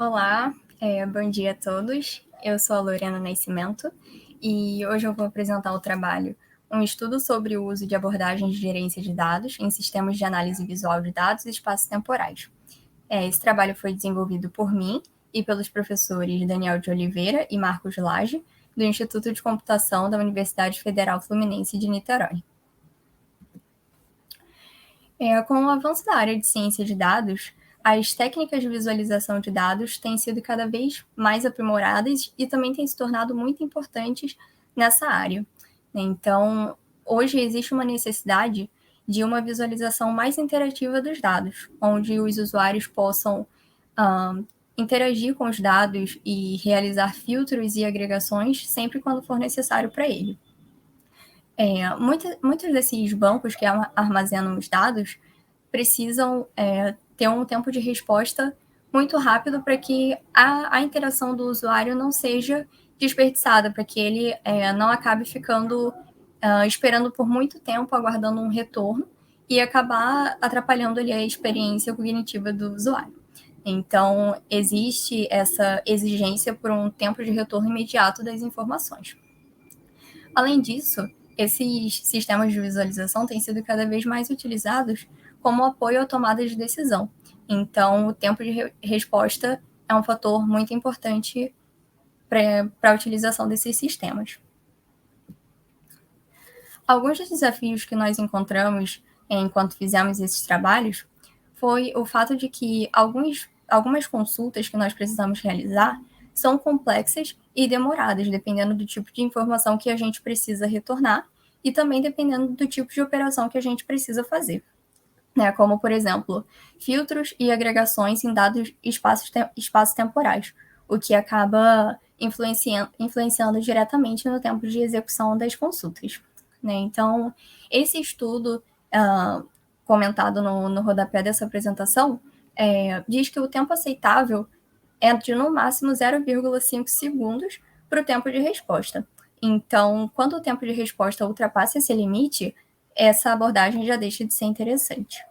Olá, bom dia a todos. Eu sou a Lorena Nascimento e hoje eu vou apresentar o trabalho Um estudo sobre o uso de abordagens de gerência de dados em sistemas de análise visual de dados e espaços temporais. Esse trabalho foi desenvolvido por mim e pelos professores Daniel de Oliveira e Marcos Lage, do Instituto de Computação da Universidade Federal Fluminense de Niterói. Com o avanço da área de ciência de dados, as técnicas de visualização de dados têm sido cada vez mais aprimoradas e também têm se tornado muito importantes nessa área. Então, hoje existe uma necessidade de uma visualização mais interativa dos dados, onde os usuários possam interagir com os dados e realizar filtros e agregações sempre quando for necessário para ele. Muitos desses bancos que armazenam os dados precisam ter um tempo de resposta muito rápido para que a interação do usuário não seja desperdiçada, para que ele não acabe ficando esperando por muito tempo, aguardando um retorno e acabar atrapalhando ali a experiência cognitiva do usuário. Então, existe essa exigência por um tempo de retorno imediato das informações. Além disso, esses sistemas de visualização têm sido cada vez mais utilizados como apoio à tomada de decisão. Então, o tempo de resposta é um fator muito importante para a utilização desses sistemas. Alguns dos desafios que nós encontramos enquanto fizemos esses trabalhos foi o fato de que algumas consultas que nós precisamos realizar são complexas e demoradas, dependendo do tipo de informação que a gente precisa retornar e também dependendo do tipo de operação que a gente precisa fazer. Como, por exemplo, filtros e agregações em dados espaços temporais, o que acaba influenciando diretamente no tempo de execução das consultas. Então, esse estudo comentado no rodapé dessa apresentação diz que o tempo aceitável é de no máximo 0,5 segundos para o tempo de resposta. Então, quando o tempo de resposta ultrapassa esse limite, essa abordagem já deixa de ser interessante.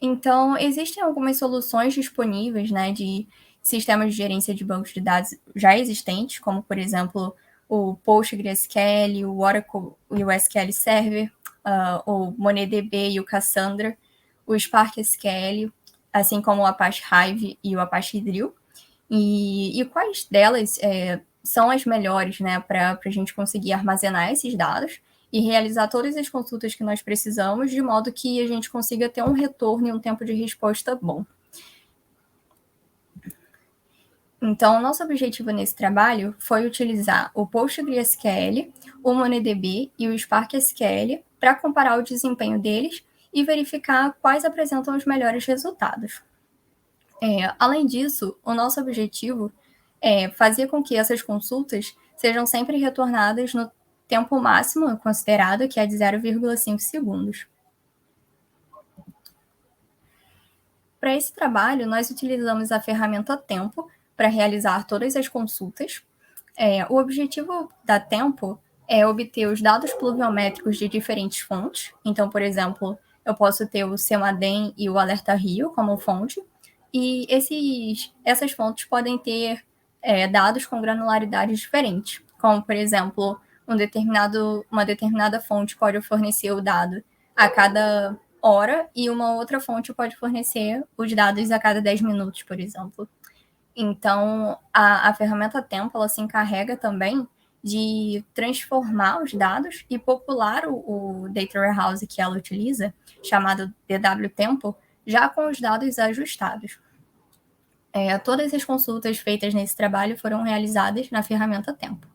Então, existem algumas soluções disponíveis de sistemas de gerência de bancos de dados já existentes, como, por exemplo, o PostgreSQL, o Oracle e o SQL Server, o MongoDB e o Cassandra, o Spark SQL, assim como o Apache Hive e o Apache Drill. E quais delas são as melhores para a gente conseguir armazenar esses dados e realizar todas as consultas que nós precisamos, de modo que a gente consiga ter um retorno e um tempo de resposta bom. Então, o nosso objetivo nesse trabalho foi utilizar o PostgreSQL, o MongoDB e o Spark SQL para comparar o desempenho deles e verificar quais apresentam os melhores resultados. Além disso, o nosso objetivo é fazer com que essas consultas sejam sempre retornadas no tempo máximo considerado, que é de 0,5 segundos. Para esse trabalho, nós utilizamos a ferramenta Tempo para realizar todas as consultas. O objetivo da Tempo é obter os dados pluviométricos de diferentes fontes. Então, por exemplo, eu posso ter o CEMADEM e o Alerta Rio como fonte, e essas fontes podem ter dados com granularidades diferentes, como, por exemplo, uma determinada fonte pode fornecer o dado a cada hora e uma outra fonte pode fornecer os dados a cada 10 minutos, por exemplo. Então, a ferramenta Tempo ela se encarrega também de transformar os dados e popular o Data Warehouse que ela utiliza, chamado DW Tempo, já com os dados ajustados. Todas as consultas feitas nesse trabalho foram realizadas na ferramenta Tempo.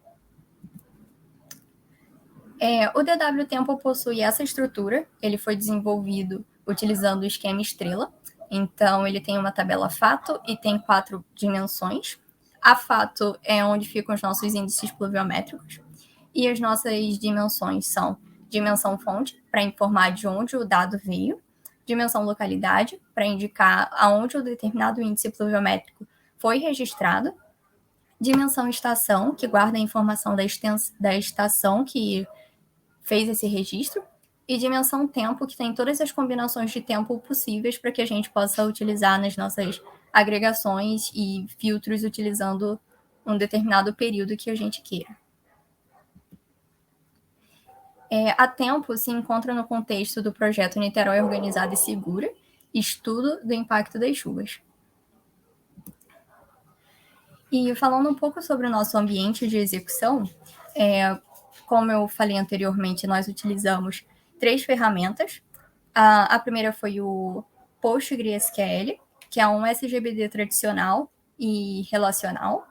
O DW Tempo possui essa estrutura, ele foi desenvolvido utilizando o esquema estrela, então ele tem uma tabela fato e tem 4 dimensões. A fato é onde ficam os nossos índices pluviométricos, e as nossas dimensões são dimensão fonte, para informar de onde o dado veio, dimensão localidade, para indicar aonde o determinado índice pluviométrico foi registrado, dimensão estação, que guarda a informação da estação que fez esse registro, e dimensão tempo, que tem todas as combinações de tempo possíveis para que a gente possa utilizar nas nossas agregações e filtros utilizando um determinado período que a gente queira. A Tempo se encontra no contexto do projeto Niterói Organizada e Segura, estudo do impacto das chuvas. E falando um pouco sobre o nosso ambiente de execução, como eu falei anteriormente, nós utilizamos 3 ferramentas. A primeira foi o PostgreSQL, que é um SGBD tradicional e relacional.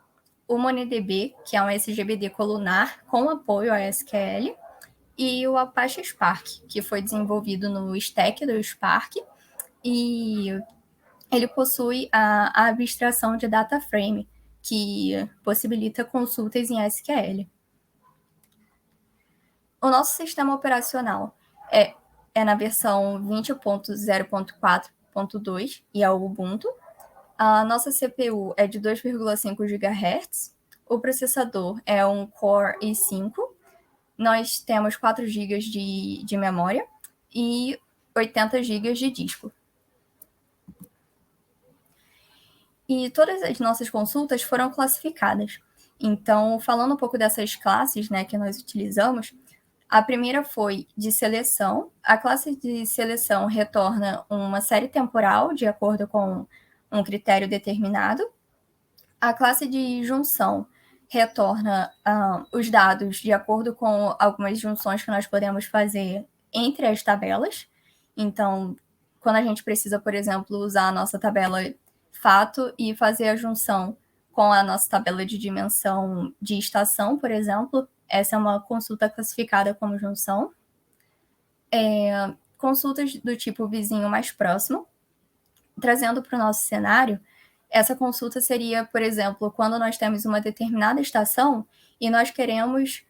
O MongoDB, que é um SGBD colunar com apoio a SQL. E o Apache Spark, que foi desenvolvido no stack do Spark, e ele possui a abstração de data frame, que possibilita consultas em SQL. O nosso sistema operacional é na versão 20.0.4.2 e é o Ubuntu. A nossa CPU é de 2,5 GHz. O processador é um Core i5. Nós temos 4 GB de memória e 80 GB de disco. E todas as nossas consultas foram classificadas. Então, falando um pouco dessas classes, né, que nós utilizamos, a primeira foi de seleção. A classe de seleção retorna uma série temporal de acordo com um critério determinado. A classe de junção retorna os dados de acordo com algumas junções que nós podemos fazer entre as tabelas. Então, quando a gente precisa, por exemplo, usar a nossa tabela fato e fazer a junção com a nossa tabela de dimensão de estação, por exemplo, essa é uma consulta classificada como junção. Consultas do tipo vizinho mais próximo. Trazendo para o nosso cenário, essa consulta seria, por exemplo, quando nós temos uma determinada estação e nós queremos,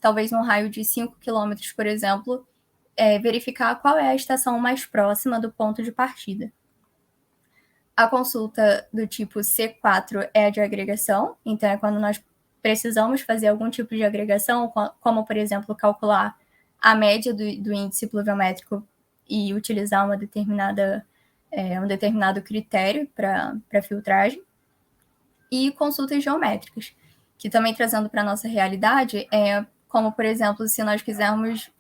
talvez num raio de 5 km, por exemplo, verificar qual é a estação mais próxima do ponto de partida. A consulta do tipo C4 é a de agregação, então é quando nós precisamos fazer algum tipo de agregação, como, por exemplo, calcular a média do índice pluviométrico e utilizar um determinado critério para filtragem. E consultas geométricas, que também trazendo para a nossa realidade, como, por exemplo, se nós quisermos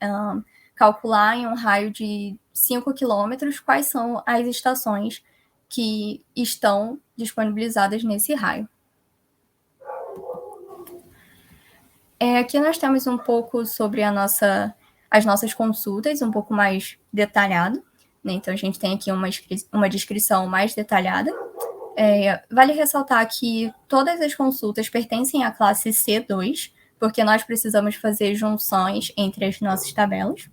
calcular em um raio de 5 quilômetros quais são as estações que estão disponibilizadas nesse raio. Aqui nós temos um pouco sobre as nossas consultas, um pouco mais detalhado, né? Então a gente tem aqui uma descrição mais detalhada. Vale ressaltar que todas as consultas pertencem à classe C2, porque nós precisamos fazer junções entre as nossas tabelas.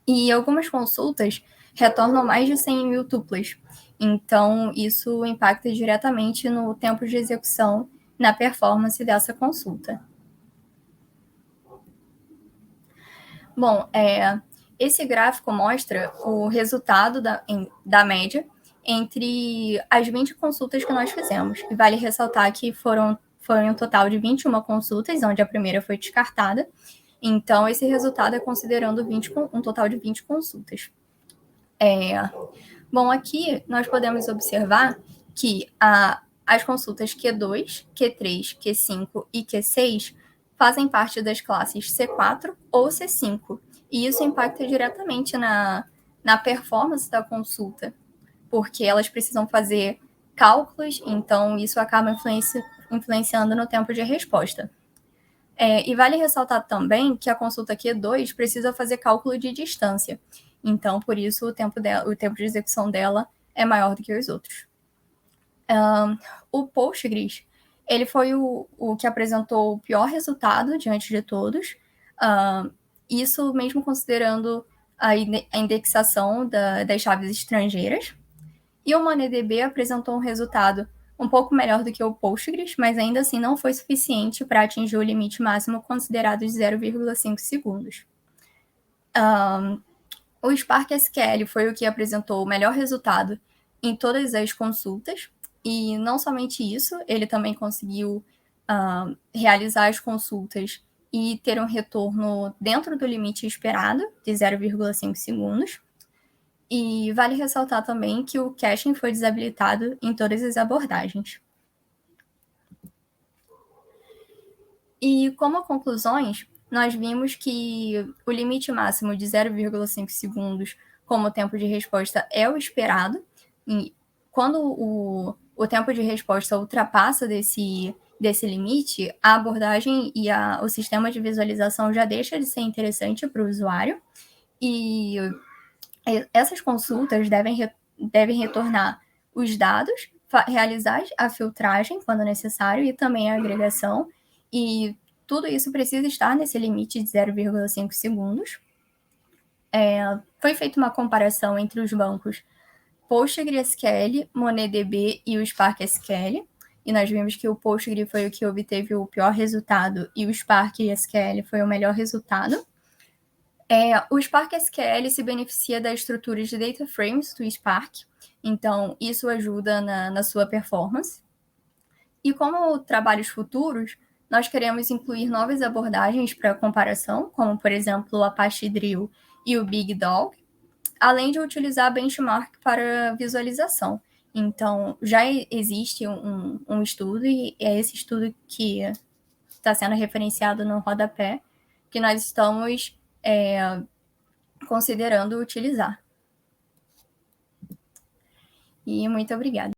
E algumas consultas retornam mais de 100 mil tuplas. Então, isso impacta diretamente no tempo de execução, na performance dessa consulta. Bom, esse gráfico mostra o resultado da média entre as 20 consultas que nós fizemos. E vale ressaltar que foi um total de 21 consultas, onde a primeira foi descartada. Então, esse resultado é considerando um total de 20 consultas. Bom, aqui nós podemos observar que as consultas Q2, Q3, Q5 e Q6 fazem parte das classes C4 ou C5, e isso impacta diretamente na performance da consulta, porque elas precisam fazer cálculos, então isso acaba influenciando no tempo de resposta. E vale ressaltar também que a consulta Q2 precisa fazer cálculo de distância, então por isso o tempo de execução dela é maior do que os outros. O Postgres, ele foi o que apresentou o pior resultado diante de todos, isso mesmo considerando a indexação das chaves estrangeiras. E o MongoDB apresentou um resultado um pouco melhor do que o Postgres, mas ainda assim não foi suficiente para atingir o limite máximo considerado de 0,5 segundos. O Spark SQL foi o que apresentou o melhor resultado em todas as consultas, e não somente isso, ele também conseguiu realizar as consultas e ter um retorno dentro do limite esperado, de 0,5 segundos. E vale ressaltar também que o caching foi desabilitado em todas as abordagens. E como conclusões, nós vimos que o limite máximo de 0,5 segundos como tempo de resposta é o esperado. E quando o tempo de resposta ultrapassa desse limite, a abordagem e o sistema de visualização já deixa de ser interessante para o usuário. E essas consultas devem retornar os dados, realizar a filtragem quando necessário e também a agregação. E tudo isso precisa estar nesse limite de 0,5 segundos. Foi feita uma comparação entre os bancos PostgreSQL, MongoDB e o Spark SQL. E nós vimos que o Postgre foi o que obteve o pior resultado e o Spark SQL foi o melhor resultado. O Spark SQL se beneficia da estrutura de data frames do Spark, então isso ajuda na sua performance. E como trabalhos futuros, nós queremos incluir novas abordagens para comparação, como, por exemplo, o Apache Drill e o Big Dog, além de utilizar benchmark para visualização. Então, já existe um estudo, e é esse estudo que está sendo referenciado no rodapé, que nós estamos considerando utilizar. E muito obrigada.